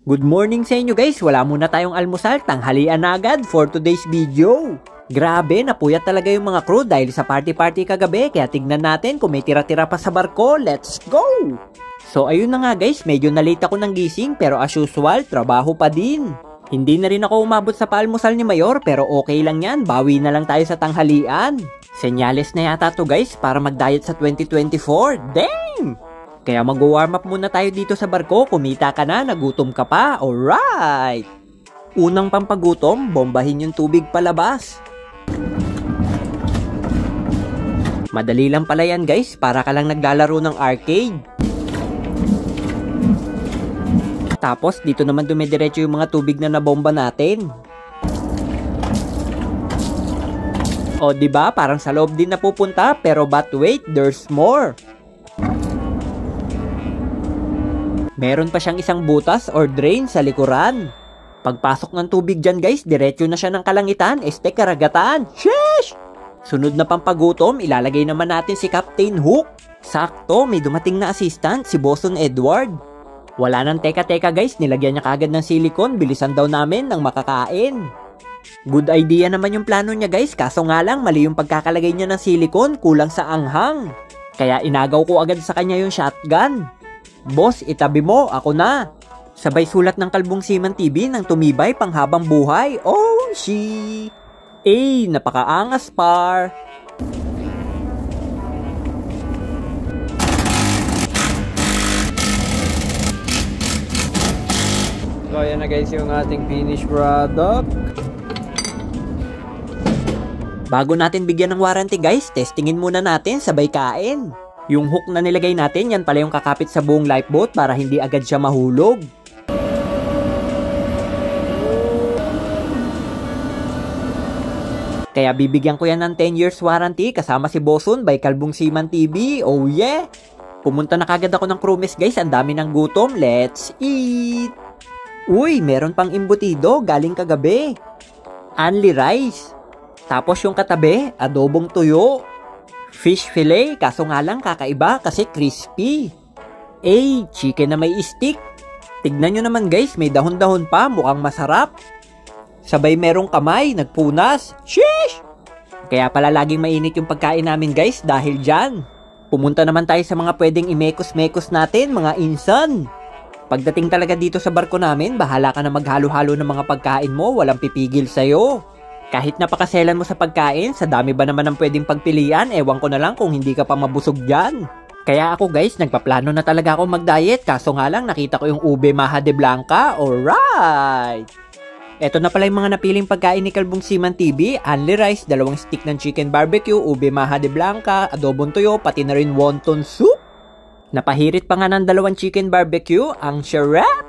Good morning sa inyo guys, wala muna tayong almusal, tanghalian na agad for today's video. Grabe, napuyat talaga yung mga crew dahil sa party-party kagabi, kaya tignan natin kung may tira-tira pa sa barko, let's go! So ayun na nga guys, medyo na-late ako ng gising pero as usual, trabaho pa din. Hindi na rin ako umabot sa paalmusal ni Mayor pero okay lang yan, bawi na lang tayo sa tanghalian. Senyales na yata to guys para mag-diet sa 2024, damn! Kaya mag-warm up muna tayo dito sa barko, kumita ka na, nagutom ka pa, alright! Unang pampagutom, bombahin yung tubig palabas. Madali lang pala yan guys, para ka lang naglalaro ng arcade. Tapos dito naman dumidiretso yung mga tubig na nabomba natin. O diba, parang sa loob din napupunta, pero but wait, there's more. Meron pa siyang isang butas or drain sa likuran. Pagpasok ng tubig dyan guys, diretso na siya ng kalangitan, este karagatan. Sheesh! Sunod na pampagutom, ilalagay naman natin si Captain Hook. Sakto, may dumating na assistant, si Boson Edward. Wala nang teka-teka guys, nilagyan niya kagad ng silicone, bilisan daw namin ng makakain. Good idea naman yung plano niya guys, kaso nga lang mali yung pagkakalagay niya ng silicone, kulang sa anghang. Kaya inagaw ko agad sa kanya yung shotgun. Boss, itabi mo, ako na. Sabay sulat ng Kalbong Seaman TV ng tumibay panghabang buhay. Oh, she. Napakaangas par. So, ayan na guys yung ating finished product. Bago natin bigyan ng warranty guys, testingin muna natin sabay kain. Yung hook na nilagay natin, yan pala yung kakapit sa buong lifeboat para hindi agad siya mahulog. Kaya bibigyan ko yan ng 10 years warranty kasama si Boson by Kalbong Seaman TV. Oh yeah! Pumunta na kagad ako ng crewmess guys, ang dami ng gutom. Let's eat! Uy, meron pang imbutido galing kagabi. Only rice. Tapos yung katabi, adobong tuyo. Fish fillet, kaso nga lang kakaiba kasi crispy. Chicken na may stick. Tignan nyo naman guys, may dahon-dahon pa, mukhang masarap. Sabay merong kamay, nagpunas. Sheesh! Kaya pala laging mainit yung pagkain namin guys dahil dyan. Pumunta naman tayo sa mga pwedeng imekos-mekos natin, mga insan. Pagdating talaga dito sa barko namin, bahala ka na maghalo-halo ng mga pagkain mo, walang pipigil sa'yo. Kahit napakaselan mo sa pagkain, sa dami ba naman ang pwedeng pagpilian, ewan ko na lang kung hindi ka pa mabusog dyan. Kaya ako guys, nagpaplano na talaga ako mag-diet, kaso nga lang nakita ko yung ube maja de blanca, alright! Eto na pala yung mga napiling pagkain ni Kalbong Seaman TV, only rice, 2 stick ng chicken barbecue, ube maja de blanca, adobong tuyo, pati na rin wonton soup. Napahirit pa nga ng 2 chicken barbecue, ang sarap!